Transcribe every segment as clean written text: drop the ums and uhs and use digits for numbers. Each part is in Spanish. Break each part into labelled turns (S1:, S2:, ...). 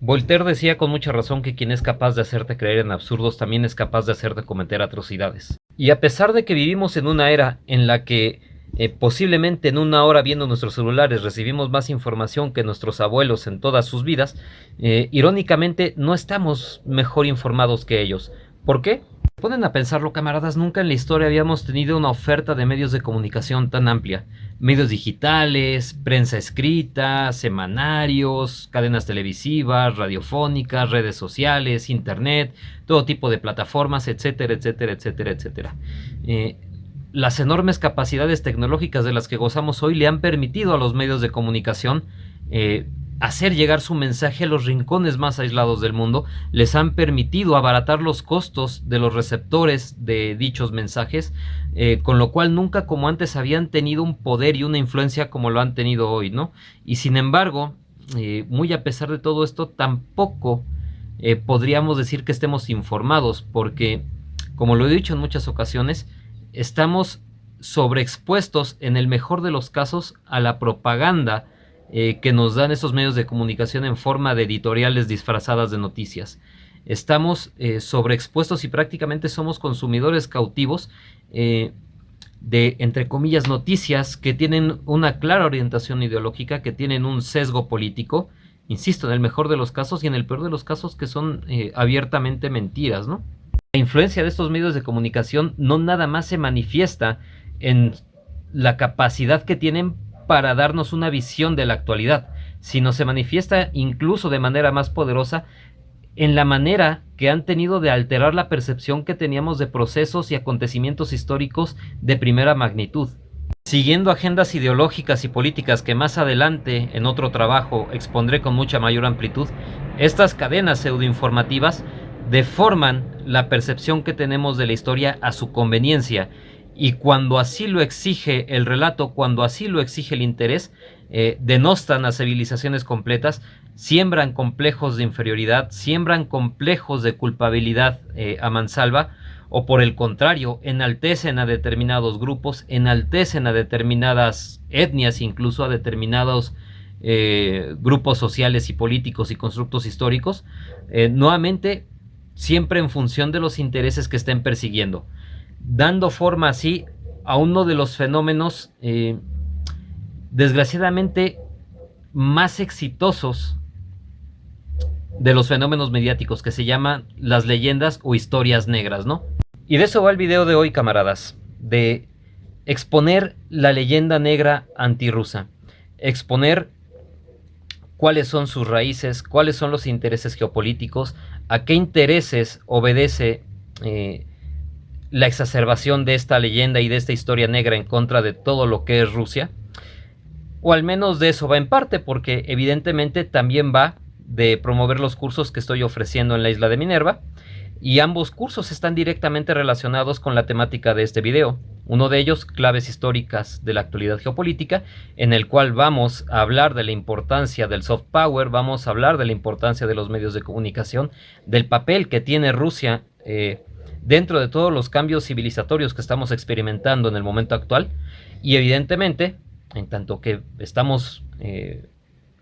S1: Voltaire decía con mucha razón que quien es capaz de hacerte creer en absurdos también es capaz de hacerte cometer atrocidades. Y a pesar de que vivimos en una era en la que posiblemente en una hora viendo nuestros celulares recibimos más información que nuestros abuelos en todas sus vidas, irónicamente no estamos mejor informados que ellos. ¿Por qué? Ponen a pensarlo, camaradas, nunca en la historia habíamos tenido una oferta de medios de comunicación tan amplia. Medios digitales, prensa escrita, semanarios, cadenas televisivas, radiofónicas, redes sociales, internet, todo tipo de plataformas, etcétera, etcétera, etcétera, etcétera. Las enormes capacidades tecnológicas de las que gozamos hoy le han permitido a los medios de comunicación hacer llegar su mensaje a los rincones más aislados del mundo, les han permitido abaratar los costos de los receptores de dichos mensajes, con lo cual nunca como antes habían tenido un poder y una influencia como lo han tenido hoy, ¿no? Y sin embargo, muy a pesar de todo esto, tampoco podríamos decir que estemos informados, porque, como lo he dicho en muchas ocasiones, estamos sobreexpuestos, en el mejor de los casos, a la propaganda que nos dan esos medios de comunicación en forma de editoriales disfrazadas de noticias. Estamos sobreexpuestos y prácticamente somos consumidores cautivos de, entre comillas, noticias que tienen una clara orientación ideológica, que tienen un sesgo político, insisto, en el mejor de los casos, y en el peor de los casos que son abiertamente mentiras, ¿no? La influencia de estos medios de comunicación no nada más se manifiesta en la capacidad que tienen para darnos una visión de la actualidad, sino se manifiesta incluso de manera más poderosa en la manera que han tenido de alterar la percepción que teníamos de procesos y acontecimientos históricos de primera magnitud. Siguiendo agendas ideológicas y políticas que más adelante en otro trabajo expondré con mucha mayor amplitud, estas cadenas pseudoinformativas deforman la percepción que tenemos de la historia a su conveniencia, y cuando así lo exige el relato, cuando así lo exige el interés, denostan a civilizaciones completas, siembran complejos de inferioridad, siembran complejos de culpabilidad a mansalva, o por el contrario, enaltecen a determinados grupos, enaltecen a determinadas etnias, incluso a determinados grupos sociales y políticos y constructos históricos, nuevamente siempre en función de los intereses que estén persiguiendo, dando forma así a uno de los fenómenos desgraciadamente más exitosos de los fenómenos mediáticos, que se llaman las leyendas o historias negras, ¿no? Y de eso va el video de hoy, camaradas, de exponer la leyenda negra antirrusa, exponer cuáles son sus raíces, cuáles son los intereses geopolíticos, a qué intereses obedece la exacerbación de esta leyenda y de esta historia negra en contra de todo lo que es Rusia, o al menos de eso va en parte, porque evidentemente también va de promover los cursos que estoy ofreciendo en la isla de Minerva, y ambos cursos están directamente relacionados con la temática de este video. Uno de ellos, claves históricas de la actualidad geopolítica, en el cual vamos a hablar de la importancia del soft power, vamos a hablar de la importancia de los medios de comunicación, del papel que tiene Rusia dentro de todos los cambios civilizatorios que estamos experimentando en el momento actual, y evidentemente, en tanto que estamos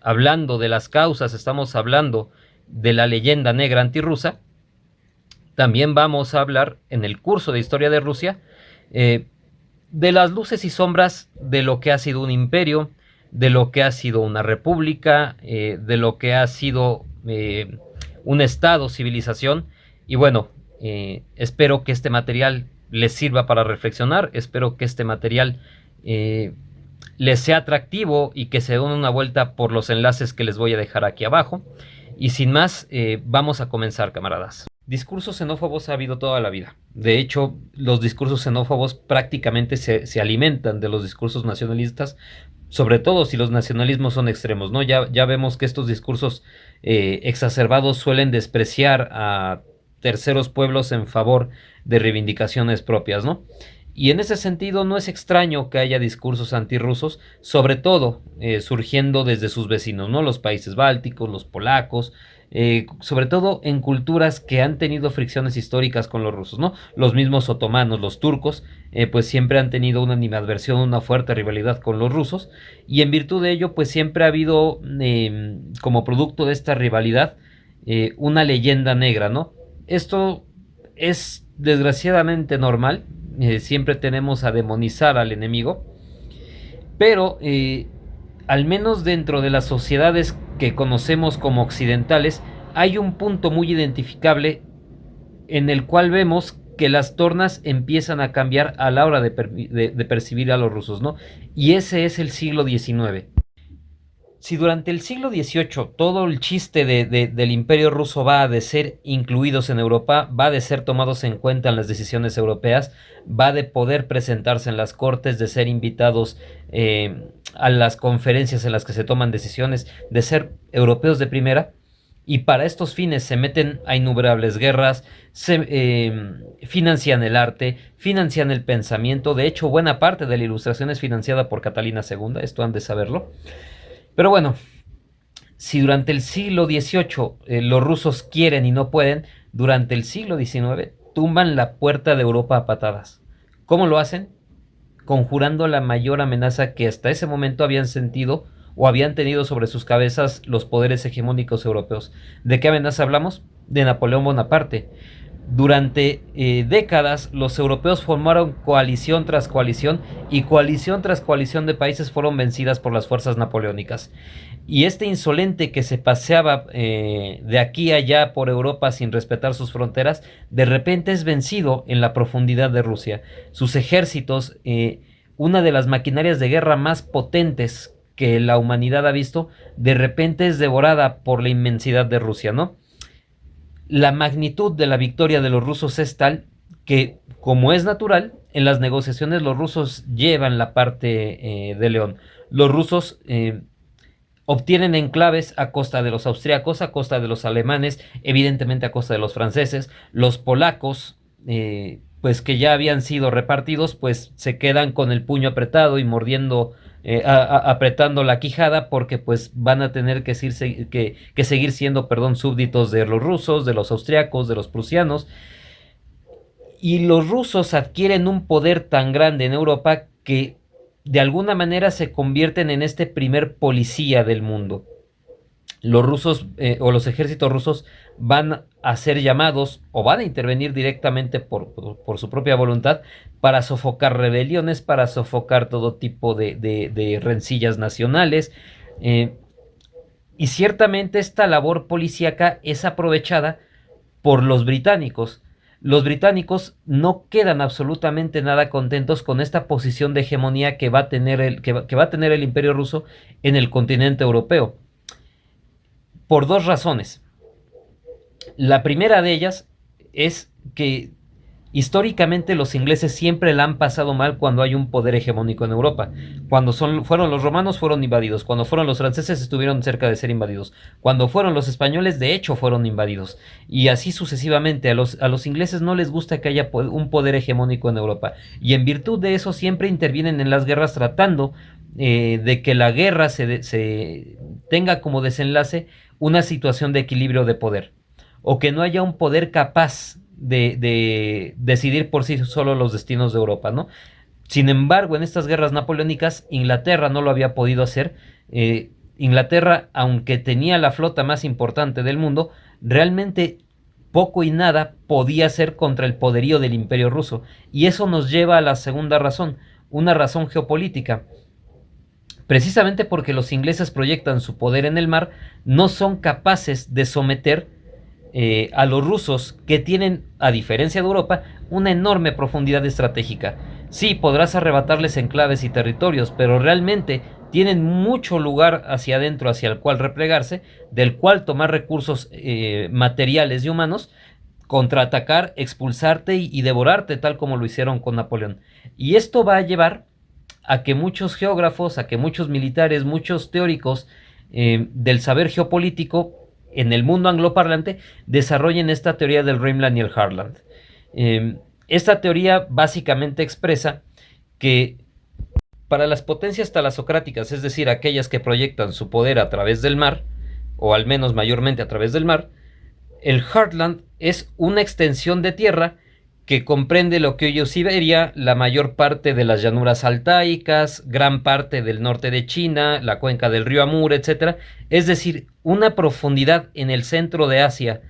S1: hablando de las causas, estamos hablando de la leyenda negra antirrusa, también vamos a hablar en el curso de historia de Rusia de las luces y sombras de lo que ha sido un imperio, de lo que ha sido una república, de lo que ha sido un estado, civilización. Y bueno, espero que este material les sirva para reflexionar, espero que este material les sea atractivo y que se den una vuelta por los enlaces que les voy a dejar aquí abajo. Y sin más, vamos a comenzar, camaradas. Discursos xenófobos ha habido toda la vida. De hecho, los discursos xenófobos prácticamente se alimentan de los discursos nacionalistas, sobre todo si los nacionalismos son extremos, ¿no? Ya vemos que estos discursos exacerbados suelen despreciar a terceros pueblos en favor de reivindicaciones propias, ¿no? Y en ese sentido no es extraño que haya discursos antirrusos, sobre todo surgiendo desde sus vecinos, ¿no? Los países bálticos, los polacos, sobre todo en culturas que han tenido fricciones históricas con los rusos, ¿no? Los mismos otomanos, los turcos, pues siempre han tenido una animadversión, una fuerte rivalidad con los rusos, y en virtud de ello, pues siempre ha habido, como producto de esta rivalidad, una leyenda negra, ¿no? Esto es desgraciadamente normal, siempre tenemos a demonizar al enemigo, pero al menos dentro de las sociedades que conocemos como occidentales, hay un punto muy identificable en el cual vemos que las tornas empiezan a cambiar a la hora de percibir a los rusos, ¿no? Y ese es el siglo XIX. Si durante el siglo XVIII todo el chiste del imperio ruso va de ser incluidos en Europa, va de ser tomados en cuenta en las decisiones europeas, va de poder presentarse en las cortes, de ser invitados a las conferencias en las que se toman decisiones, de ser europeos de primera, y para estos fines se meten a innumerables guerras, financian el arte, financian el pensamiento. De hecho, buena parte de la ilustración es financiada por Catalina II, esto han de saberlo. Pero bueno, si durante el siglo XVIII los rusos quieren y no pueden, durante el siglo XIX tumban la puerta de Europa a patadas. ¿Cómo lo hacen? Conjurando la mayor amenaza que hasta ese momento habían sentido o habían tenido sobre sus cabezas los poderes hegemónicos europeos. ¿De qué amenaza hablamos? De Napoleón Bonaparte. Durante décadas los europeos formaron coalición tras coalición y coalición tras coalición de países fueron vencidas por las fuerzas napoleónicas. Y este insolente que se paseaba de aquí a allá por Europa sin respetar sus fronteras, de repente es vencido en la profundidad de Rusia. Sus ejércitos, una de las maquinarias de guerra más potentes que la humanidad ha visto, de repente es devorada por la inmensidad de Rusia, ¿no? La magnitud de la victoria de los rusos es tal que, como es natural, en las negociaciones los rusos llevan la parte de León. Los rusos obtienen enclaves a costa de los austriacos, a costa de los alemanes, evidentemente a costa de los franceses. Los polacos, pues que ya habían sido repartidos, pues se quedan con el puño apretado y mordiendo, apretando la quijada, porque pues van a tener que seguir siendo, perdón, súbditos de los rusos, de los austriacos, de los prusianos. Y los rusos adquieren un poder tan grande en Europa que de alguna manera se convierten en este primer policía del mundo. Los rusos o los ejércitos rusos van a ser llamados o van a intervenir directamente por su propia voluntad para sofocar rebeliones, para sofocar todo tipo de rencillas nacionales. Y ciertamente esta labor policíaca es aprovechada por los británicos. Los británicos no quedan absolutamente nada contentos con esta posición de hegemonía que va a tener el imperio ruso en el continente europeo, por dos razones. La primera de ellas es que históricamente los ingleses siempre la han pasado mal cuando hay un poder hegemónico en Europa. Cuando fueron los romanos fueron invadidos, cuando fueron los franceses estuvieron cerca de ser invadidos, cuando fueron los españoles de hecho fueron invadidos, y así sucesivamente. A los ingleses no les gusta que haya un poder hegemónico en Europa, y en virtud de eso siempre intervienen en las guerras tratando de que la guerra se tenga como desenlace una situación de equilibrio de poder, o que no haya un poder capaz de decidir por sí solo los destinos de Europa, ¿no? Sin embargo, en estas guerras napoleónicas, Inglaterra no lo había podido hacer. Inglaterra, aunque tenía la flota más importante del mundo, realmente poco y nada podía hacer contra el poderío del imperio ruso. Y eso nos lleva a la segunda razón, una razón geopolítica. Precisamente porque los ingleses proyectan su poder en el mar, no son capaces de someter a los rusos, que tienen, a diferencia de Europa, una enorme profundidad estratégica. Sí, podrás arrebatarles enclaves y territorios, pero realmente tienen mucho lugar hacia adentro hacia el cual replegarse, del cual tomar recursos materiales y humanos, contraatacar, expulsarte y devorarte, tal como lo hicieron con Napoleón. Y esto va a llevar a que muchos geógrafos, a que muchos militares, muchos teóricos del saber geopolítico en el mundo angloparlante desarrollen esta teoría del Rhineland y el Heartland. Esta teoría básicamente expresa que para las potencias talasocráticas, es decir, aquellas que proyectan su poder a través del mar, o al menos mayormente a través del mar, el Heartland es una extensión de tierra que comprende lo que hoy es Siberia, la mayor parte de las llanuras altaicas, gran parte del norte de China, la cuenca del río Amur, etcétera. Es decir, una profundidad en el centro de Asia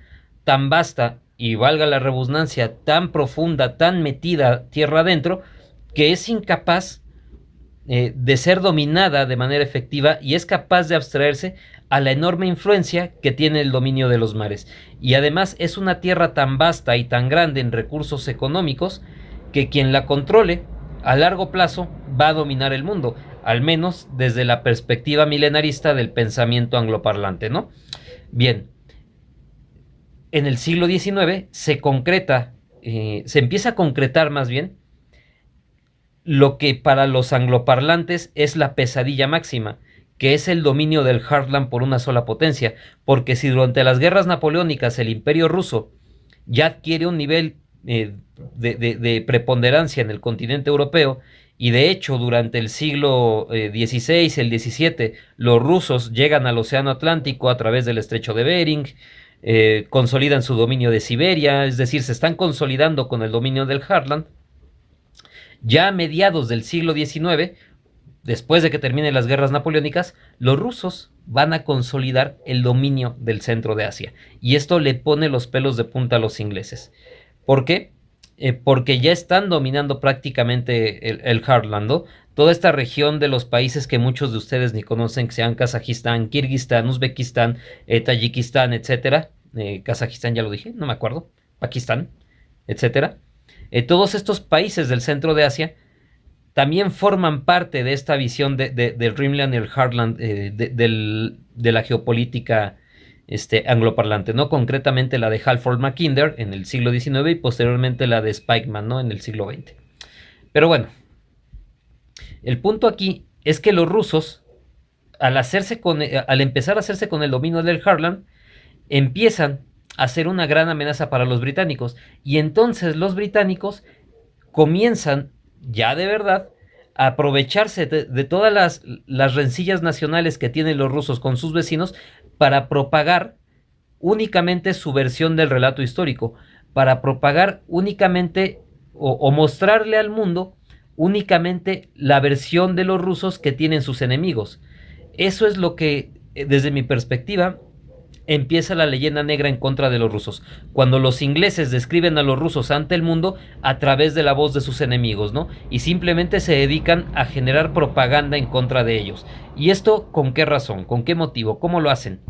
S1: tan vasta y valga la redundancia, tan profunda, tan metida tierra adentro, que es incapaz de ser dominada de manera efectiva y es capaz de abstraerse a la enorme influencia que tiene el dominio de los mares. Y además es una tierra tan vasta y tan grande en recursos económicos que quien la controle a largo plazo va a dominar el mundo, al menos desde la perspectiva milenarista del pensamiento angloparlante, ¿no? Bien, en el siglo XIX se concreta, se empieza a concretar más bien lo que para los angloparlantes es la pesadilla máxima, que es el dominio del Heartland por una sola potencia, porque si durante las guerras napoleónicas el imperio ruso ya adquiere un nivel de preponderancia en el continente europeo, y de hecho durante el siglo XVI, el XVII, los rusos llegan al Océano Atlántico a través del estrecho de Bering, consolidan su dominio de Siberia, es decir, se están consolidando con el dominio del Heartland. Ya a mediados del siglo XIX, después de que terminen las guerras napoleónicas, los rusos van a consolidar el dominio del centro de Asia. Y esto le pone los pelos de punta a los ingleses. ¿Por qué? Porque ya están dominando prácticamente el Heartland, ¿no? Toda esta región de los países que muchos de ustedes ni conocen, que sean Kazajistán, Kirguistán, Uzbekistán, Tayikistán, etcétera. Kazajistán ya lo dije, no me acuerdo. Pakistán, etcétera. Todos estos países del centro de Asia también forman parte de esta visión del Rimland y el Heartland, de la geopolítica angloparlante, ¿no? Concretamente la de Halford Mackinder en el siglo XIX y posteriormente la de Spikeman, ¿no? En el siglo XX. Pero bueno, el punto aquí es que los rusos, al empezar a hacerse con el dominio del Heartland, empiezan a ser una gran amenaza para los británicos. Y entonces los británicos comienzan ya de verdad a aprovecharse de todas las rencillas nacionales que tienen los rusos con sus vecinos para propagar únicamente su versión del relato histórico, para propagar únicamente o mostrarle al mundo únicamente la versión de los rusos que tienen sus enemigos. Eso es lo que, desde mi perspectiva, empieza la leyenda negra en contra de los rusos, cuando los ingleses describen a los rusos ante el mundo a través de la voz de sus enemigos, ¿no? Y simplemente se dedican a generar propaganda en contra de ellos. ¿Y esto con qué razón? ¿Con qué motivo? ¿Cómo lo hacen?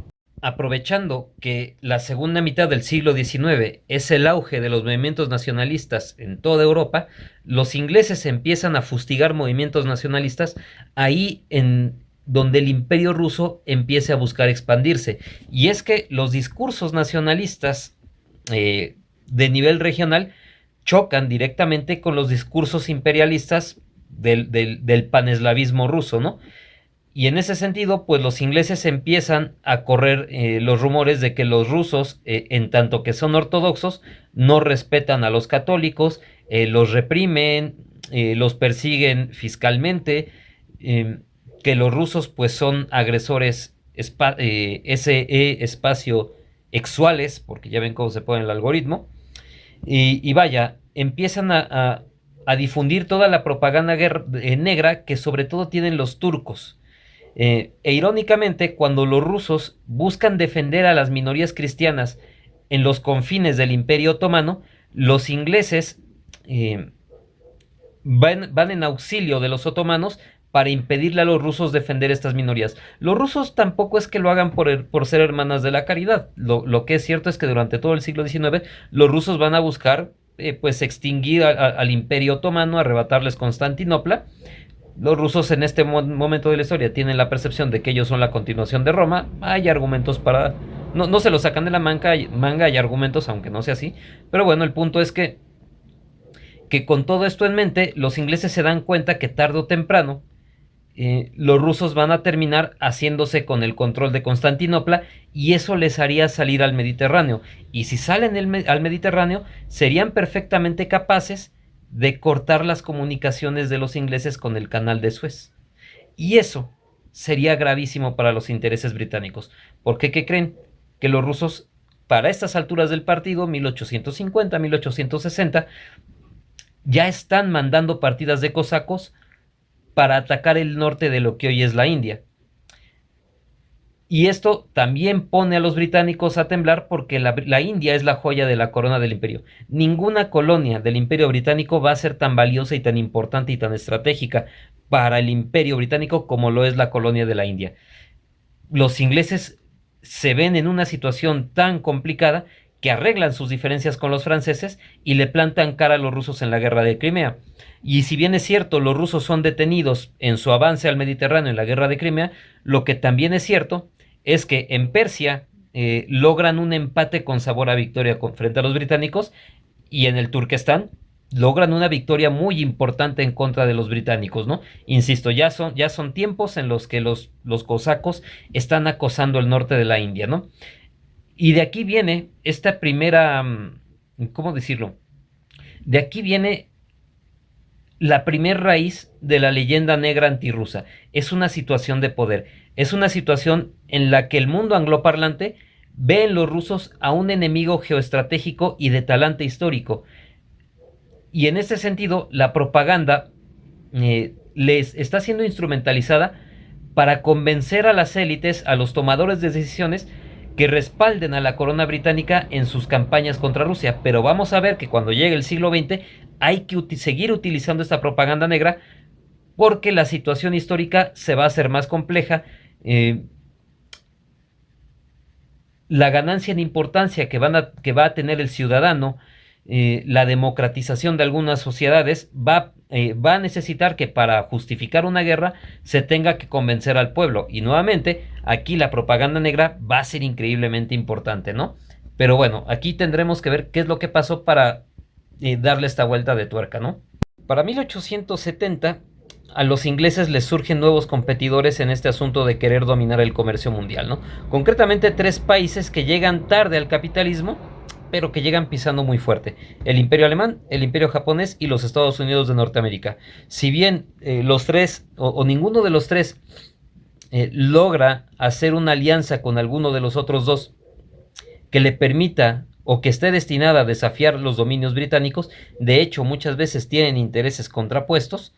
S1: Aprovechando que la segunda mitad del siglo XIX es el auge de los movimientos nacionalistas en toda Europa, los ingleses empiezan a fustigar movimientos nacionalistas ahí en donde el imperio ruso empiece a buscar expandirse. Y es que los discursos nacionalistas de nivel regional chocan directamente con los discursos imperialistas del paneslavismo ruso, ¿no? Y en ese sentido, pues los ingleses empiezan a correr los rumores de que los rusos, en tanto que son ortodoxos, no respetan a los católicos, los reprimen, los persiguen fiscalmente, que los rusos pues son agresores espacio exuales, porque ya ven cómo se pone el algoritmo, y vaya, empiezan a difundir toda la propaganda negra que sobre todo tienen los turcos. Irónicamente, cuando los rusos buscan defender a las minorías cristianas en los confines del Imperio Otomano, los ingleses van en auxilio de los otomanos para impedirle a los rusos defender estas minorías. Los rusos tampoco es que lo hagan por ser hermanas de la caridad. Lo que es cierto es que durante todo el siglo XIX los rusos van a buscar pues extinguir al Imperio Otomano, arrebatarles Constantinopla. Los rusos en este momento de la historia tienen la percepción de que ellos son la continuación de Roma. Hay argumentos para... No se lo sacan de la manga, hay argumentos, aunque no sea así. Pero bueno, el punto es que con todo esto en mente, los ingleses se dan cuenta que tarde o temprano los rusos van a terminar haciéndose con el control de Constantinopla y eso les haría salir al Mediterráneo. Y si salen al Mediterráneo, serían perfectamente capaces de cortar las comunicaciones de los ingleses con el canal de Suez. Y eso sería gravísimo para los intereses británicos. ¿Por qué? ¿Qué creen? Que los rusos para estas alturas del partido, 1850, 1860, ya están mandando partidas de cosacos para atacar el norte de lo que hoy es la India. Y esto también pone a los británicos a temblar porque la India es la joya de la corona del imperio. Ninguna colonia del imperio británico va a ser tan valiosa y tan importante y tan estratégica para el imperio británico como lo es la colonia de la India. Los ingleses se ven en una situación tan complicada que arreglan sus diferencias con los franceses y le plantan cara a los rusos en la guerra de Crimea. Y si bien es cierto, los rusos son detenidos en su avance al Mediterráneo en la guerra de Crimea, lo que también es cierto es que en Persia logran un empate con sabor a victoria frente a los británicos, y en el Turquestán logran una victoria muy importante en contra de los británicos, ¿no? Insisto, ya son tiempos en los que los cosacos están acosando el norte de la India, ¿no? Y de aquí viene esta primera, ¿cómo decirlo? De aquí viene la primer raíz de la leyenda negra antirrusa. Es una situación de poder. Es una situación en la que el mundo angloparlante ve en los rusos a un enemigo geoestratégico y de talante histórico. Y en ese sentido, la propaganda les está siendo instrumentalizada para convencer a las élites, a los tomadores de decisiones, que respalden a la corona británica en sus campañas contra Rusia. Pero vamos a ver que cuando llegue el siglo XX hay que seguir utilizando esta propaganda negra porque la situación histórica se va a hacer más compleja. La ganancia en importancia que va a tener el ciudadano, la democratización de algunas sociedades, va a necesitar que para justificar una guerra se tenga que convencer al pueblo. Y nuevamente, aquí la propaganda negra va a ser increíblemente importante, ¿no? Pero bueno, aquí tendremos que ver qué es lo que pasó para darle esta vuelta de tuerca, ¿no? Para 1870, a los ingleses les surgen nuevos competidores en este asunto de querer dominar el comercio mundial, ¿no? Concretamente 3 países que llegan tarde al capitalismo, pero que llegan pisando muy fuerte: el Imperio Alemán, el Imperio Japonés y los Estados Unidos de Norteamérica. Si bien los tres o ninguno de los tres logra hacer una alianza con alguno de los otros dos que le permita o que esté destinada a desafiar los dominios británicos, de hecho muchas veces tienen intereses contrapuestos,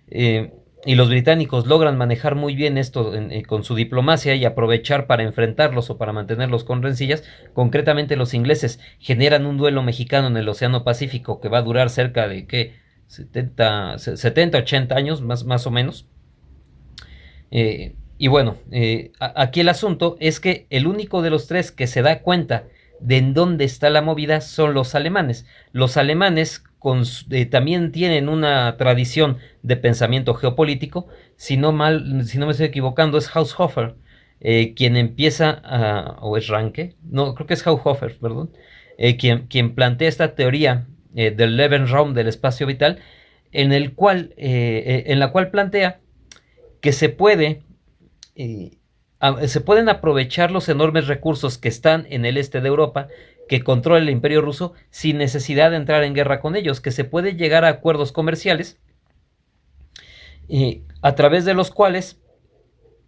S1: y los británicos logran manejar muy bien esto con su diplomacia y aprovechar para enfrentarlos o para mantenerlos con rencillas. Concretamente los ingleses generan un duelo mexicano en el Océano Pacífico que va a durar cerca de 70, 80 años más o menos. Y bueno, aquí el asunto es que el único de los tres que se da cuenta de en dónde está la movida son los alemanes. Los alemanes también tienen una tradición de pensamiento geopolítico. Si no me estoy equivocando, es Haushofer quien empieza o es Ranke, no, creo que es Haushofer, perdón, quien plantea esta teoría del Lebensraum, del espacio vital, en la cual plantea que se pueden aprovechar los enormes recursos que están en el este de Europa, que controla el Imperio Ruso, sin necesidad de entrar en guerra con ellos, que se puede llegar a acuerdos comerciales a través de los cuales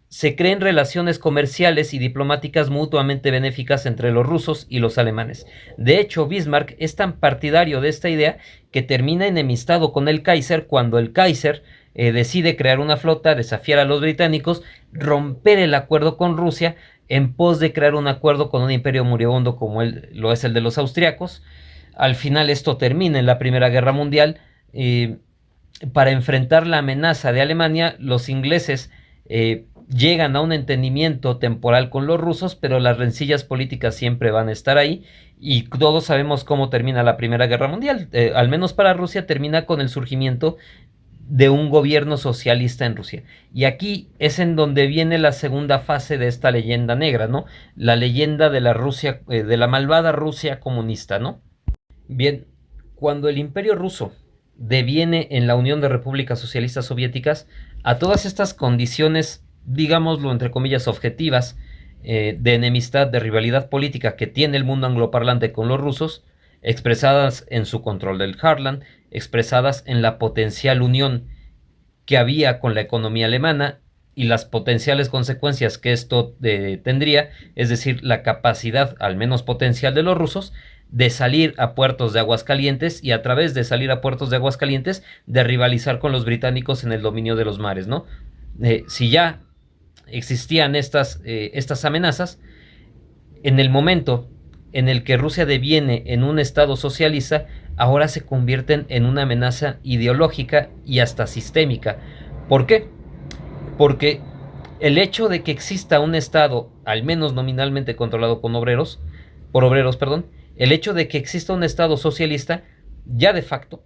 S1: se creen relaciones comerciales y diplomáticas mutuamente benéficas entre los rusos y los alemanes. De hecho, Bismarck es tan partidario de esta idea que termina enemistado con el Kaiser cuando el Kaiser decide crear una flota, desafiar a los británicos, romper el acuerdo con Rusia en pos de crear un acuerdo con un imperio moribundo como lo es el de los austriacos. Al final esto termina en la Primera Guerra Mundial. Para enfrentar la amenaza de Alemania, los ingleses llegan a un entendimiento temporal con los rusos, pero las rencillas políticas siempre van a estar ahí, y todos sabemos cómo termina la Primera Guerra Mundial. Al menos para Rusia termina con el surgimiento de un gobierno socialista en Rusia. Y aquí es en donde viene la segunda fase de esta leyenda negra, ¿no? La leyenda de la Rusia, de la malvada Rusia comunista, ¿no? Bien, cuando el Imperio Ruso deviene en la Unión de Repúblicas Socialistas Soviéticas, a todas estas condiciones, digámoslo entre comillas, objetivas, de enemistad, de rivalidad política que tiene el mundo angloparlante con los rusos, expresadas en su control del Heartland, expresadas en la potencial unión que había con la economía alemana y las potenciales consecuencias que esto tendría, es decir, la capacidad, al menos potencial, de los rusos de salir a puertos de aguas calientes y a través de salir a puertos de aguas calientes de rivalizar con los británicos en el dominio de los mares, ¿no? Si ya existían estas amenazas, en el momento en el que Rusia deviene en un estado socialista, ahora se convierten en una amenaza ideológica y hasta sistémica. ¿Por qué? Porque el hecho de que exista un estado, al menos nominalmente controlado por obreros, perdón, el hecho de que exista un estado socialista, ya de facto,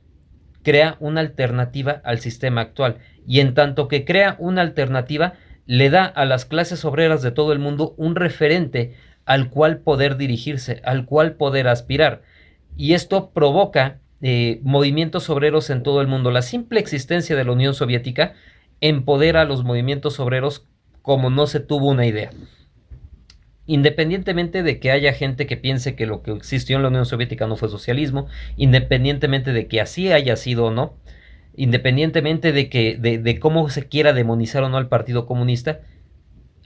S1: crea una alternativa al sistema actual. Y en tanto que crea una alternativa, le da a las clases obreras de todo el mundo un referente al cual poder dirigirse, al cual poder aspirar. Y esto provoca movimientos obreros en todo el mundo. La simple existencia de la Unión Soviética empodera a los movimientos obreros como no se tuvo una idea. Independientemente de que haya gente que piense que lo que existió en la Unión Soviética no fue socialismo, independientemente de que así haya sido o no, independientemente de cómo se quiera demonizar o no al Partido Comunista,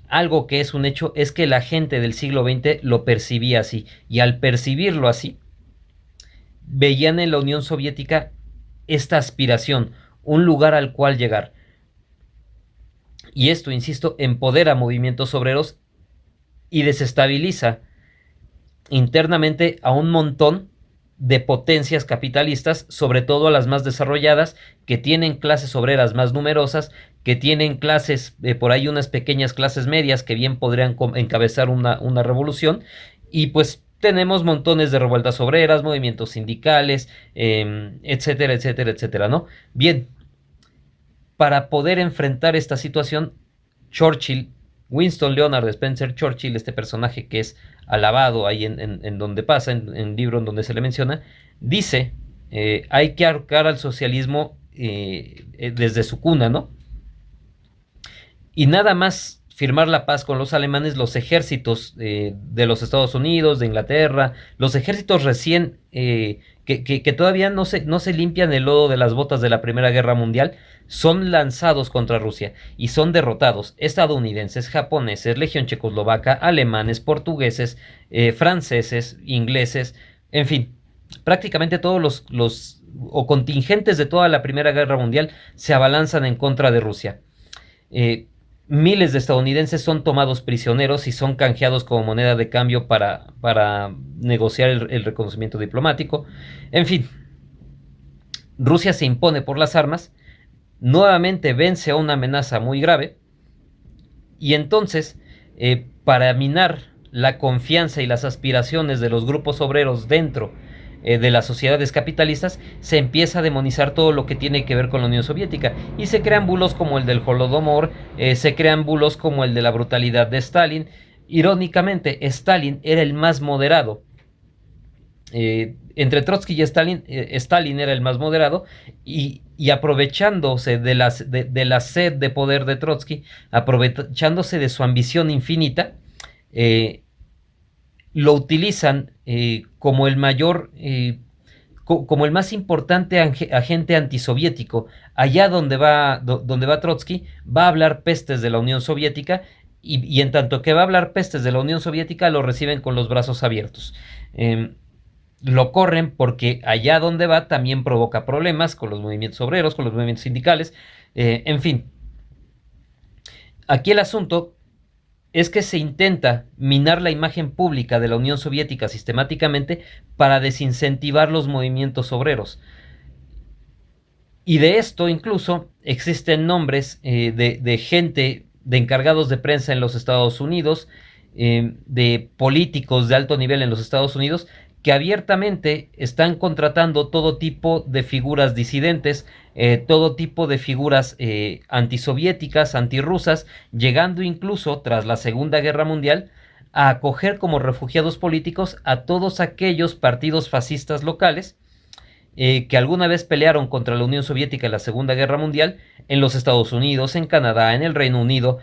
S1: algo que es un hecho es que la gente del siglo XX lo percibía así, y al percibirlo así, veían en la Unión Soviética esta aspiración, un lugar al cual llegar. Y esto, insisto, empodera a movimientos obreros y desestabiliza internamente a un montón de potencias capitalistas, sobre todo a las más desarrolladas, que tienen clases obreras más numerosas, que tienen clases, por ahí unas pequeñas clases medias que bien podrían encabezar una revolución, y pues tenemos montones de revueltas obreras, movimientos sindicales, etcétera, etcétera, etcétera, ¿no? Bien, para poder enfrentar esta situación, Churchill, Winston Leonard Spencer Churchill, este personaje que es alabado ahí en donde pasa, en el libro en donde se le menciona, dice, hay que ahorcar al socialismo desde su cuna, ¿no? Y nada más firmar la paz con los alemanes, los ejércitos de los Estados Unidos, de Inglaterra, los ejércitos recién que todavía no se limpian el lodo de las botas de la Primera Guerra Mundial, son lanzados contra Rusia y son derrotados. Estadounidenses, japoneses, Legión Checoslovaca, alemanes, portugueses, franceses, ingleses, en fin, prácticamente todos los contingentes de toda la Primera Guerra Mundial se abalanzan en contra de Rusia. Miles de estadounidenses son tomados prisioneros y son canjeados como moneda de cambio para negociar el reconocimiento diplomático. En fin, Rusia se impone por las armas, nuevamente vence a una amenaza muy grave, y entonces, para minar la confianza y las aspiraciones de los grupos obreros dentro de las sociedades capitalistas, se empieza a demonizar todo lo que tiene que ver con la Unión Soviética, y se crean bulos como el del Holodomor, se crean bulos como el de la brutalidad de Stalin. Irónicamente, Stalin era el más moderado. Entre Trotsky y Stalin, Stalin era el más moderado, y aprovechándose de la sed de poder de Trotsky, aprovechándose de su ambición infinita, lo utilizan como el mayor, como el más importante agente antisoviético. Allá donde va Trotsky, va a hablar pestes de la Unión Soviética, y en tanto que va a hablar pestes de la Unión Soviética, lo reciben con los brazos abiertos. Lo corren porque allá donde va también provoca problemas con los movimientos obreros, con los movimientos sindicales, en fin. Aquí el asunto es que se intenta minar la imagen pública de la Unión Soviética sistemáticamente para desincentivar los movimientos obreros. Y de esto incluso existen nombres de gente, de encargados de prensa en los Estados Unidos, de políticos de alto nivel en los Estados Unidos, que abiertamente están contratando todo tipo de figuras disidentes, todo tipo de figuras antisoviéticas, antirrusas, llegando incluso, tras la Segunda Guerra Mundial, a acoger como refugiados políticos a todos aquellos partidos fascistas locales que alguna vez pelearon contra la Unión Soviética en la Segunda Guerra Mundial, en los Estados Unidos, en Canadá, en el Reino Unido,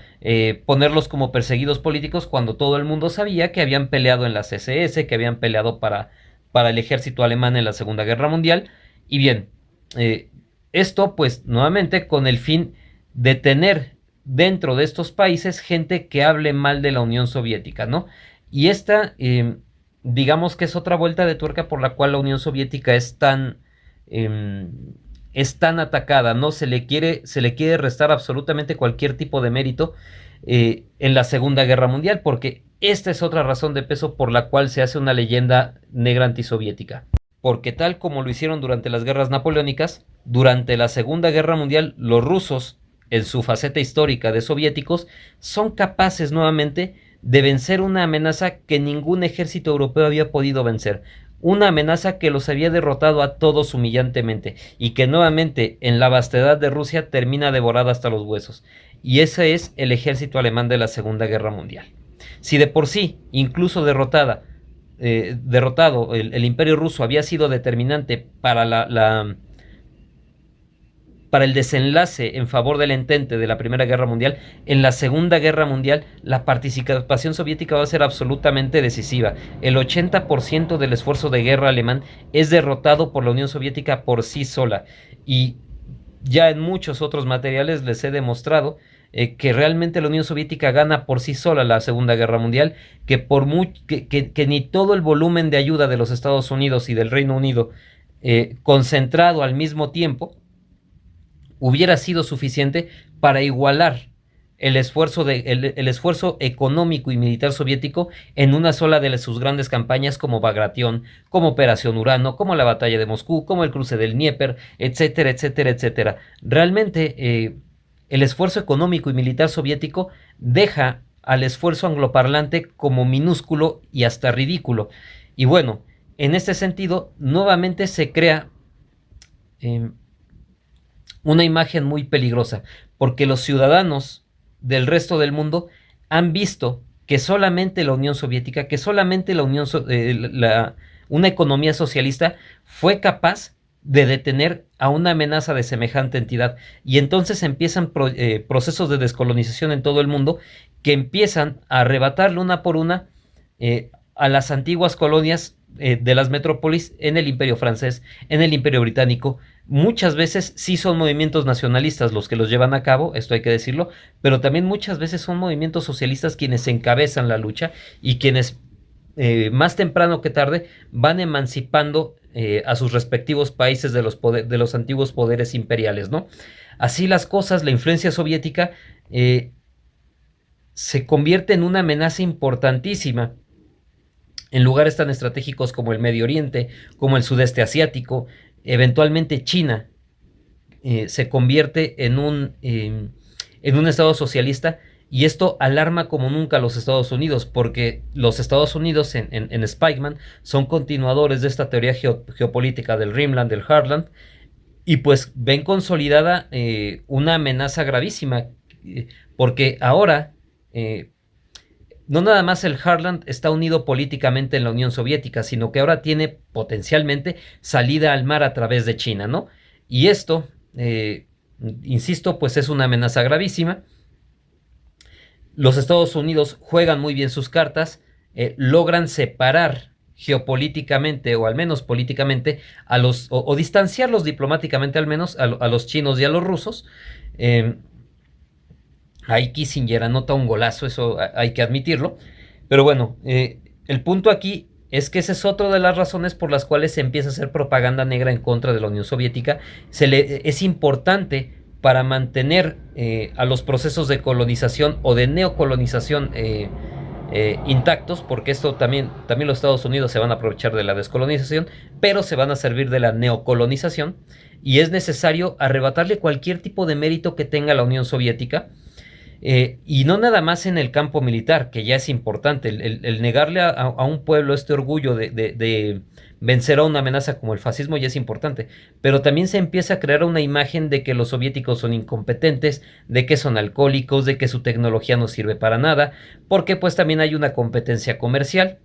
S1: ponerlos como perseguidos políticos cuando todo el mundo sabía que habían peleado en la CSS, que habían peleado para el ejército alemán en la Segunda Guerra Mundial. Y bien, esto pues nuevamente con el fin de tener dentro de estos países gente que hable mal de la Unión Soviética, ¿no? Y esta, digamos que es otra vuelta de tuerca por la cual la Unión Soviética eh, es tan atacada, ¿no? Se le quiere restar absolutamente cualquier tipo de mérito en la Segunda Guerra Mundial, porque esta es otra razón de peso por la cual se hace una leyenda negra antisoviética. Porque tal como lo hicieron durante las guerras napoleónicas, durante la Segunda Guerra Mundial, los rusos, en su faceta histórica de soviéticos, son capaces nuevamente de vencer una amenaza que ningún ejército europeo había podido vencer. Una amenaza que los había derrotado a todos humillantemente y que nuevamente en la vastedad de Rusia termina devorada hasta los huesos. Y ese es el ejército alemán de la Segunda Guerra Mundial. Si de por sí, incluso derrotado, el imperio ruso había sido determinante para el desenlace en favor del entente de la Primera Guerra Mundial, en la Segunda Guerra Mundial la participación soviética va a ser absolutamente decisiva. El 80% del esfuerzo de guerra alemán es derrotado por la Unión Soviética por sí sola. Y ya en muchos otros materiales les he demostrado que realmente la Unión Soviética gana por sí sola la Segunda Guerra Mundial, que ni todo el volumen de ayuda de los Estados Unidos y del Reino Unido concentrado al mismo tiempo hubiera sido suficiente para igualar el esfuerzo económico y militar soviético en una sola de sus grandes campañas como Bagration, como Operación Urano, como la Batalla de Moscú, como el cruce del Dnieper, etcétera, etcétera, etcétera. Realmente el esfuerzo económico y militar soviético deja al esfuerzo angloparlante como minúsculo y hasta ridículo. Y bueno, en este sentido, nuevamente se crea una imagen muy peligrosa, porque los ciudadanos del resto del mundo han visto que solamente la Unión Soviética, que solamente una economía socialista fue capaz de detener a una amenaza de semejante entidad. Y entonces empiezan procesos de descolonización en todo el mundo que empiezan a arrebatarle una por una a las antiguas colonias de las metrópolis en el Imperio francés, en el Imperio británico. Muchas veces sí son movimientos nacionalistas los que los llevan a cabo, esto hay que decirlo, pero también muchas veces son movimientos socialistas quienes encabezan la lucha y quienes más temprano que tarde van emancipando a sus respectivos países de los antiguos poderes imperiales, ¿no? Así las cosas, la influencia soviética se convierte en una amenaza importantísima en lugares tan estratégicos como el Medio Oriente, como el sudeste asiático. Eventualmente China se convierte en un estado socialista, y esto alarma como nunca a los Estados Unidos, porque los Estados Unidos en Spikeman son continuadores de esta teoría geopolítica del Rimland, del Heartland, y pues ven consolidada una amenaza gravísima, porque ahora no nada más el Heartland está unido políticamente en la Unión Soviética, sino que ahora tiene potencialmente salida al mar a través de China, ¿no? Y esto, insisto, pues es una amenaza gravísima. Los Estados Unidos juegan muy bien sus cartas, logran separar geopolíticamente o al menos políticamente o distanciarlos diplomáticamente al menos a los chinos y a los rusos. Ahí Kissinger anota un golazo, eso hay que admitirlo. Pero bueno, el punto aquí es que esa es otra de las razones por las cuales se empieza a hacer propaganda negra en contra de la Unión Soviética. Es importante para mantener a los procesos de colonización o de neocolonización intactos, porque esto también los Estados Unidos se van a aprovechar de la descolonización, pero se van a servir de la neocolonización, y es necesario arrebatarle cualquier tipo de mérito que tenga la Unión Soviética. Y no nada más en el campo militar, que ya es importante, el negarle a un pueblo este orgullo de vencer a una amenaza como el fascismo ya es importante, pero también se empieza a crear una imagen de que los soviéticos son incompetentes, de que son alcohólicos, de que su tecnología no sirve para nada, porque pues también hay una competencia comercial,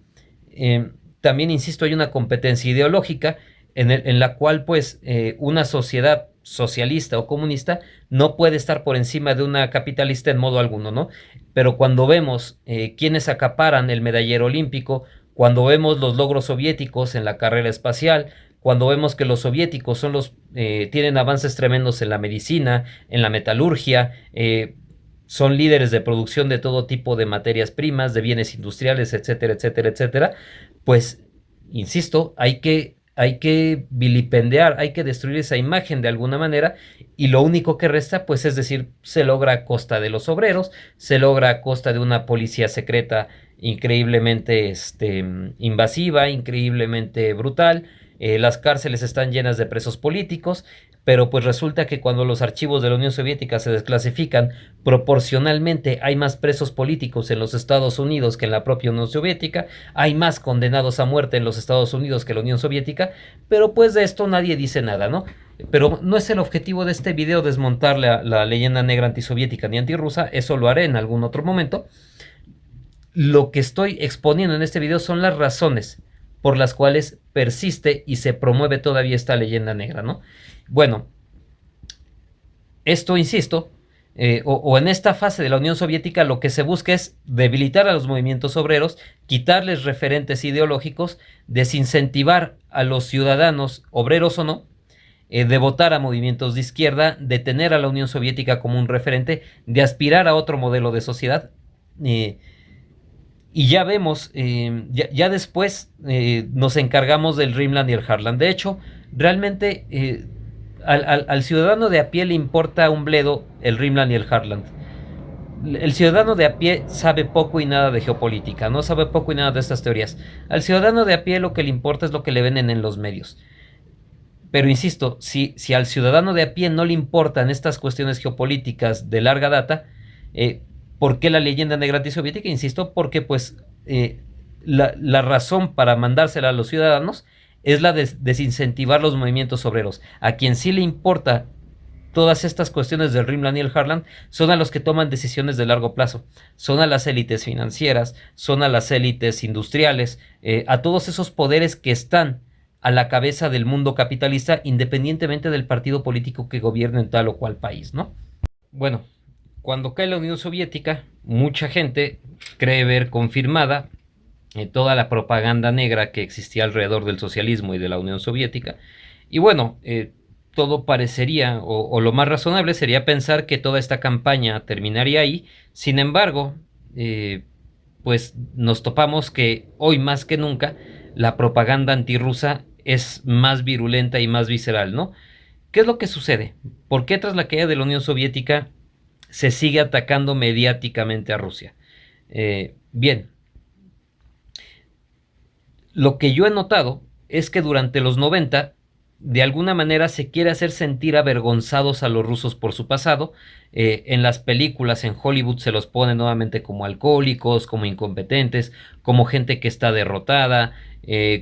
S1: también insisto, hay una competencia ideológica en la cual pues una sociedad socialista o comunista no puede estar por encima de una capitalista en modo alguno, ¿no? Pero cuando vemos quienes acaparan el medallero olímpico, cuando vemos los logros soviéticos en la carrera espacial, cuando vemos que los soviéticos tienen avances tremendos en la medicina, en la metalurgia, son líderes de producción de todo tipo de materias primas, de bienes industriales, etcétera, etcétera, etcétera, pues, insisto, hay que vilipendiar, hay que destruir esa imagen de alguna manera, y lo único que resta, pues es decir, se logra a costa de los obreros, se logra a costa de una policía secreta increíblemente invasiva, increíblemente brutal. Las cárceles están llenas de presos políticos, pero pues resulta que cuando los archivos de la Unión Soviética se desclasifican, proporcionalmente hay más presos políticos en los Estados Unidos que en la propia Unión Soviética, hay más condenados a muerte en los Estados Unidos que en la Unión Soviética, pero pues de esto nadie dice nada, ¿no? Pero no es el objetivo de este video desmontar la leyenda negra antisoviética ni antirrusa, eso lo haré en algún otro momento. Lo que estoy exponiendo en este video son las razones por las cuales persiste y se promueve todavía esta leyenda negra, ¿no? Bueno, esto, insisto, o en esta fase de la Unión Soviética lo que se busca es debilitar a los movimientos obreros, quitarles referentes ideológicos, desincentivar a los ciudadanos, obreros o no, de votar a movimientos de izquierda, de tener a la Unión Soviética como un referente, de aspirar a otro modelo de sociedad. Y ya vemos, ya después nos encargamos del Dreamland y el Heartland. De hecho, realmente al ciudadano de a pie le importa un bledo el Dreamland y el Heartland. El ciudadano de a pie sabe poco y nada de geopolítica, no sabe poco y nada de estas teorías. Al ciudadano de a pie lo que le importa es lo que le venden en los medios. Pero insisto, si al ciudadano de a pie no le importan estas cuestiones geopolíticas de larga data, ¿por qué la leyenda negra antisoviética? Insisto, porque pues la razón para mandársela a los ciudadanos es la de desincentivar los movimientos obreros. A quien sí le importa todas estas cuestiones del Dreamland y el Heartland son a los que toman decisiones de largo plazo, son a las élites financieras, son a las élites industriales, a todos esos poderes que están a la cabeza del mundo capitalista, independientemente del partido político que gobierne en tal o cual país, ¿no? Bueno, cuando cae la Unión Soviética, mucha gente cree ver confirmada toda la propaganda negra que existía alrededor del socialismo y de la Unión Soviética. Y bueno, todo parecería, o lo más razonable sería pensar que toda esta campaña terminaría ahí. Sin embargo, pues nos topamos que hoy más que nunca la propaganda antirrusa es más virulenta y más visceral, ¿no? ¿Qué es lo que sucede? ¿Por qué tras la caída de la Unión Soviética se sigue atacando mediáticamente a Rusia? Bien, lo que yo he notado es que durante los 90, de alguna manera se quiere hacer sentir avergonzados a los rusos por su pasado. En las películas en Hollywood se los pone nuevamente como alcohólicos, como incompetentes, como gente que está derrotada,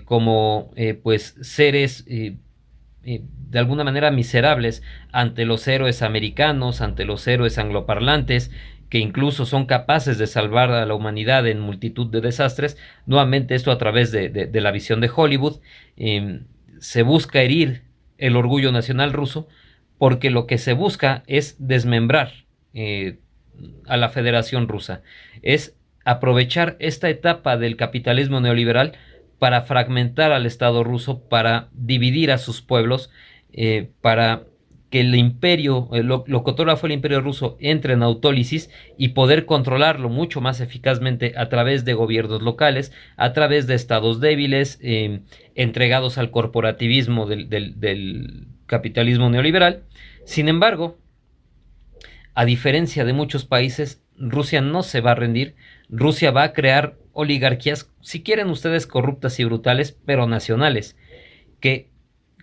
S1: como pues seres de alguna manera miserables ante los héroes americanos, ante los héroes angloparlantes, que incluso son capaces de salvar a la humanidad en multitud de desastres. Nuevamente esto a través de la visión de Hollywood. Se busca herir el orgullo nacional ruso, porque lo que se busca es desmembrar a la Federación Rusa, es aprovechar esta etapa del capitalismo neoliberal para fragmentar al Estado ruso, para dividir a sus pueblos, para que el imperio, lo que otrora fue el imperio ruso, entre en autólisis y poder controlarlo mucho más eficazmente a través de gobiernos locales, a través de estados débiles, entregados al corporativismo del capitalismo neoliberal. Sin embargo, a diferencia de muchos países, Rusia no se va a rendir. Rusia va a crear oligarquías, si quieren ustedes, corruptas y brutales, pero nacionales, que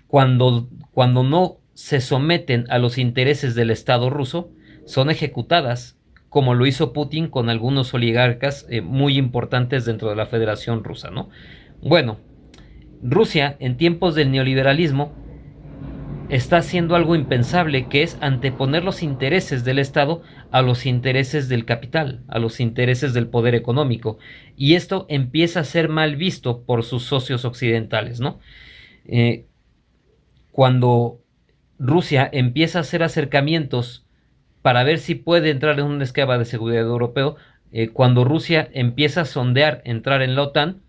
S1: cuando no se someten a los intereses del Estado ruso, son ejecutadas, como lo hizo Putin con algunos oligarcas muy importantes dentro de la Federación Rusa, ¿no? Bueno, Rusia, en tiempos del neoliberalismo, está haciendo algo impensable, que es anteponer los intereses del Estado a los intereses del capital, a los intereses del poder económico, y esto empieza a ser mal visto por sus socios occidentales, ¿no? Cuando Rusia empieza a hacer acercamientos para ver si puede entrar en un esquema de seguridad europeo, cuando Rusia empieza a sondear entrar en la OTAN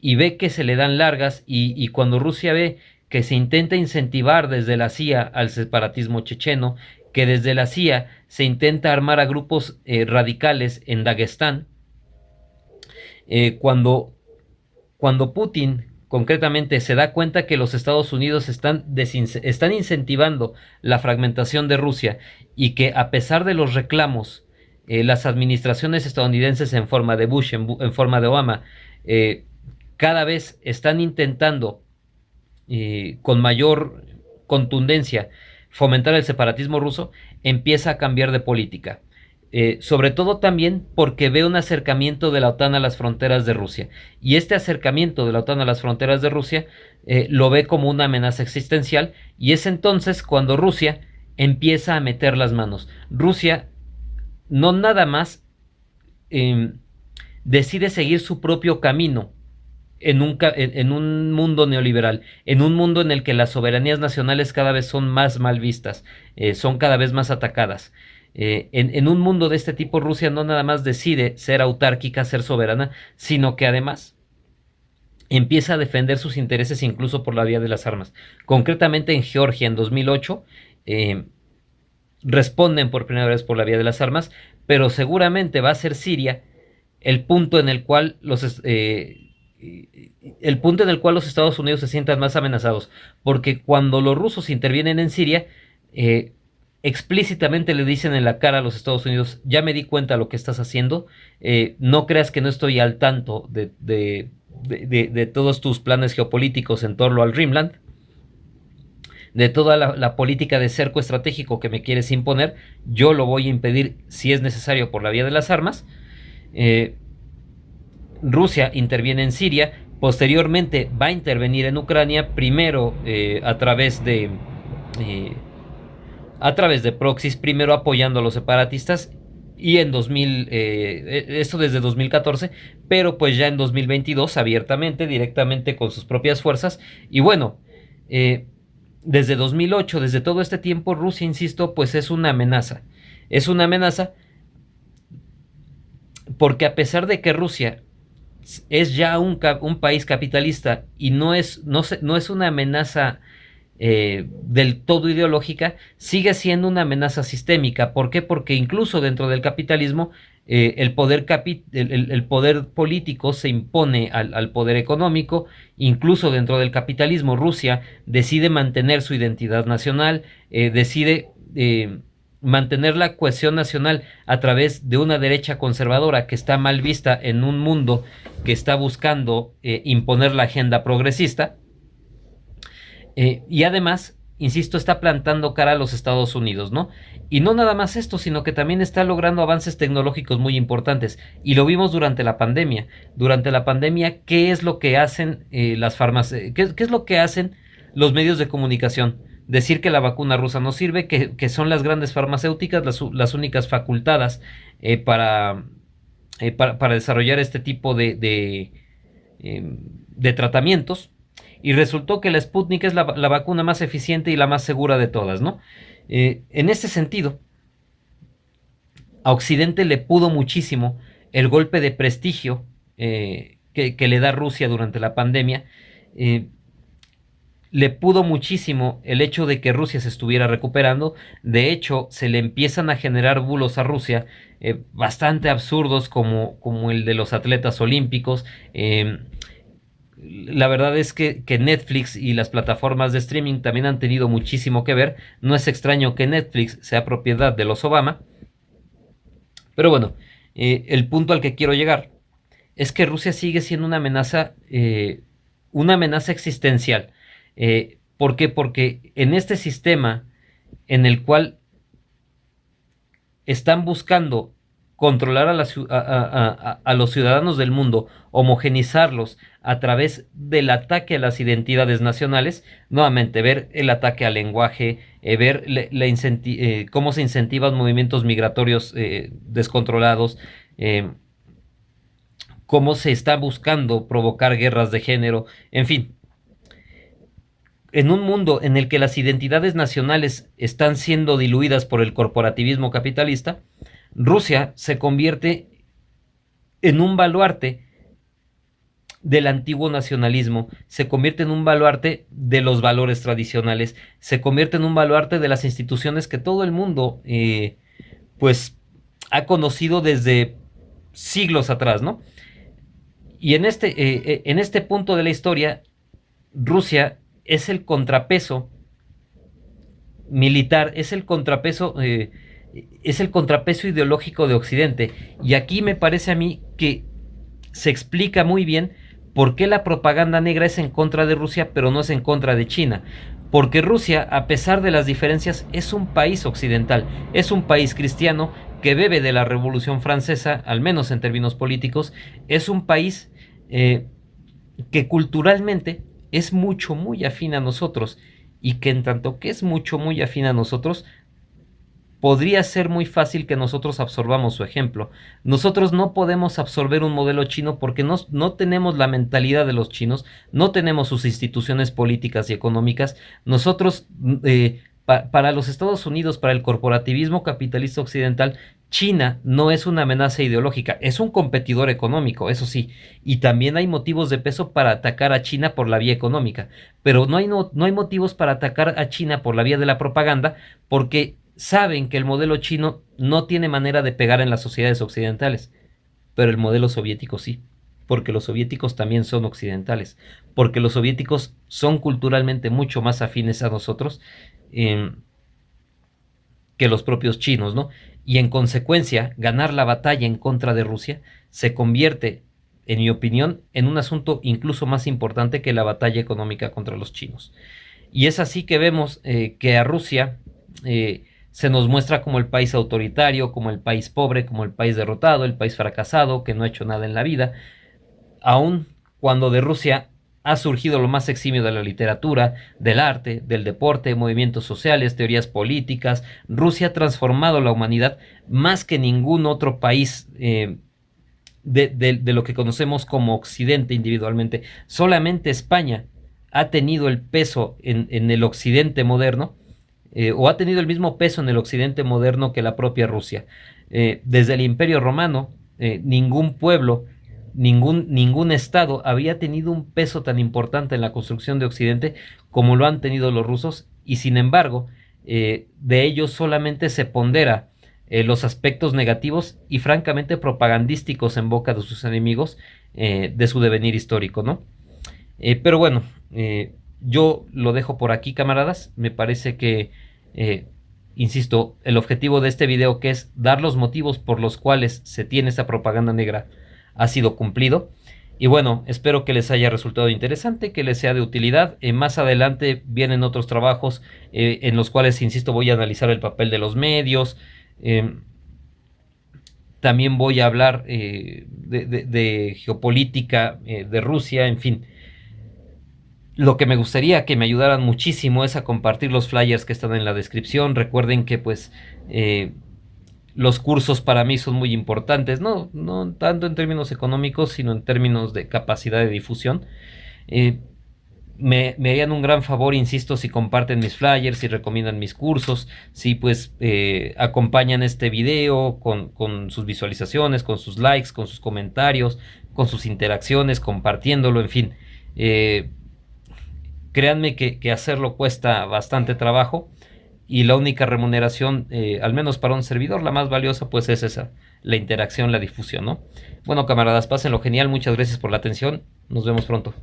S1: y ve que se le dan largas, y cuando Rusia ve que se intenta incentivar desde la CIA al separatismo checheno, que desde la CIA se intenta armar a grupos radicales en Dagestán, cuando Putin concretamente se da cuenta que los Estados Unidos están incentivando la fragmentación de Rusia y que a pesar de los reclamos, las administraciones estadounidenses en forma de Bush, en forma de Obama, cada vez están intentando con mayor contundencia fomentar el separatismo ruso, empieza a cambiar de política. Sobre todo también porque ve un acercamiento de la OTAN a las fronteras de Rusia. Y este acercamiento de la OTAN a las fronteras de Rusia lo ve como una amenaza existencial, y es entonces cuando Rusia empieza a meter las manos. Rusia no nada más decide seguir su propio camino en un mundo neoliberal, en un mundo en el que las soberanías nacionales cada vez son más mal vistas, son cada vez más atacadas. En un mundo de este tipo, Rusia no nada más decide ser autárquica, ser soberana, sino que además empieza a defender sus intereses incluso por la vía de las armas. Concretamente en Georgia en 2008 responden por primera vez por la vía de las armas, pero seguramente va a ser Siria el punto en el cual los Estados Unidos se sientan más amenazados, porque cuando los rusos intervienen en Siria, explícitamente le dicen en la cara a los Estados Unidos: ya me di cuenta de lo que estás haciendo, no creas que no estoy al tanto de todos tus planes geopolíticos en torno al Rimland, de toda la política de cerco estratégico que me quieres imponer. Yo lo voy a impedir si es necesario por la vía de las armas. Rusia interviene en Siria, posteriormente va a intervenir en Ucrania, primero a través de proxies, primero apoyando a los separatistas, y en esto desde 2014, pero pues ya en 2022 abiertamente, directamente con sus propias fuerzas. Y bueno, desde 2008, desde todo este tiempo, Rusia, insisto, pues es una amenaza porque a pesar de que Rusia es ya un país capitalista y no es una amenaza del todo ideológica, sigue siendo una amenaza sistémica. ¿Por qué? Porque incluso dentro del capitalismo el poder político se impone al poder económico. Incluso dentro del capitalismo, Rusia decide mantener su identidad nacional, decide mantener la cohesión nacional a través de una derecha conservadora que está mal vista en un mundo que está buscando imponer la agenda progresista. Y además, insisto, está plantando cara a los Estados Unidos, ¿no? Y no nada más esto, sino que también está logrando avances tecnológicos muy importantes. Y lo vimos durante la pandemia. Durante la pandemia, ¿qué es lo que hacen las farmacias? ¿Qué es lo que hacen los medios de comunicación? Decir que la vacuna rusa no sirve, que son las grandes farmacéuticas las únicas facultadas para desarrollar este tipo de tratamientos. Y resultó que la Sputnik es la vacuna más eficiente y la más segura de todas, ¿no? En ese sentido, a Occidente le pudo muchísimo el golpe de prestigio que le da Rusia durante la pandemia. Le pudo muchísimo el hecho de que Rusia se estuviera recuperando. De hecho, se le empiezan a generar bulos a Rusia bastante absurdos, como el de los atletas olímpicos. La verdad es que Netflix y las plataformas de streaming también han tenido muchísimo que ver. No es extraño que Netflix sea propiedad de los Obama. Pero bueno, el punto al que quiero llegar es que Rusia sigue siendo una amenaza existencial. ¿Por qué? Porque en este sistema en el cual están buscando controlar a los ciudadanos del mundo, homogenizarlos a través del ataque a las identidades nacionales, nuevamente ver el ataque al lenguaje, ver cómo se incentivan movimientos migratorios descontrolados, cómo se está buscando provocar guerras de género, en fin. En un mundo en el que las identidades nacionales están siendo diluidas por el corporativismo capitalista, Rusia se convierte en un baluarte del antiguo nacionalismo, se convierte en un baluarte de los valores tradicionales, se convierte en un baluarte de las instituciones que todo el mundo pues ha conocido desde siglos atrás, ¿no? Y en este punto de la historia, Rusia es es el contrapeso ideológico de Occidente. Y aquí me parece a mí que se explica muy bien por qué la propaganda negra es en contra de Rusia, pero no es en contra de China. Porque Rusia, a pesar de las diferencias, es un país occidental, es un país cristiano que bebe de la Revolución Francesa, al menos en términos políticos, es un país que culturalmente es mucho, muy afín a nosotros, y que en tanto que es mucho, muy afín a nosotros, podría ser muy fácil que nosotros absorbamos su ejemplo. Nosotros no podemos absorber un modelo chino porque no tenemos la mentalidad de los chinos, no tenemos sus instituciones políticas y económicas. Nosotros, para los Estados Unidos, para el corporativismo capitalista occidental, China no es una amenaza ideológica, es un competidor económico, eso sí, y también hay motivos de peso para atacar a China por la vía económica, pero no hay motivos para atacar a China por la vía de la propaganda, porque saben que el modelo chino no tiene manera de pegar en las sociedades occidentales, pero el modelo soviético sí, porque los soviéticos también son occidentales, porque los soviéticos son culturalmente mucho más afines a nosotros eh, que los propios chinos, ¿no? Y en consecuencia, ganar la batalla en contra de Rusia se convierte, en mi opinión, en un asunto incluso más importante que la batalla económica contra los chinos. Y es así que vemos que a Rusia se nos muestra como el país autoritario, como el país pobre, como el país derrotado, el país fracasado, que no ha hecho nada en la vida, aun cuando de Rusia ha surgido lo más eximio de la literatura, del arte, del deporte, movimientos sociales, teorías políticas. Rusia ha transformado la humanidad más que ningún otro país de lo que conocemos como Occidente individualmente. Solamente España ha tenido el peso en el Occidente moderno, o ha tenido el mismo peso en el Occidente moderno que la propia Rusia. Desde el Imperio Romano, ningún pueblo, ningún estado había tenido un peso tan importante en la construcción de Occidente como lo han tenido los rusos, y sin embargo, de ellos solamente se pondera los aspectos negativos y francamente propagandísticos en boca de sus enemigos de su devenir histórico, ¿no? Pero bueno, yo lo dejo por aquí, camaradas. Me parece que, insisto, el objetivo de este video, que es dar los motivos por los cuales se tiene esta propaganda negra, ha sido cumplido. Y bueno, espero que les haya resultado interesante, que les sea de utilidad. Más adelante vienen otros trabajos en los cuales, insisto, voy a analizar el papel de los medios. También voy a hablar de geopolítica de Rusia, en fin. Lo que me gustaría que me ayudaran muchísimo es a compartir los flyers que están en la descripción. Recuerden que pues los cursos para mí son muy importantes, no tanto en términos económicos, sino en términos de capacidad de difusión. Me harían un gran favor, insisto, si comparten mis flyers, si recomiendan mis cursos, si pues acompañan este video con sus visualizaciones, con sus likes, con sus comentarios, con sus interacciones, compartiéndolo, en fin. Créanme que hacerlo cuesta bastante trabajo, y la única remuneración, al menos para un servidor, la más valiosa, pues es esa, la interacción, la difusión, ¿no? Bueno, camaradas, pásenlo genial, muchas gracias por la atención, nos vemos pronto.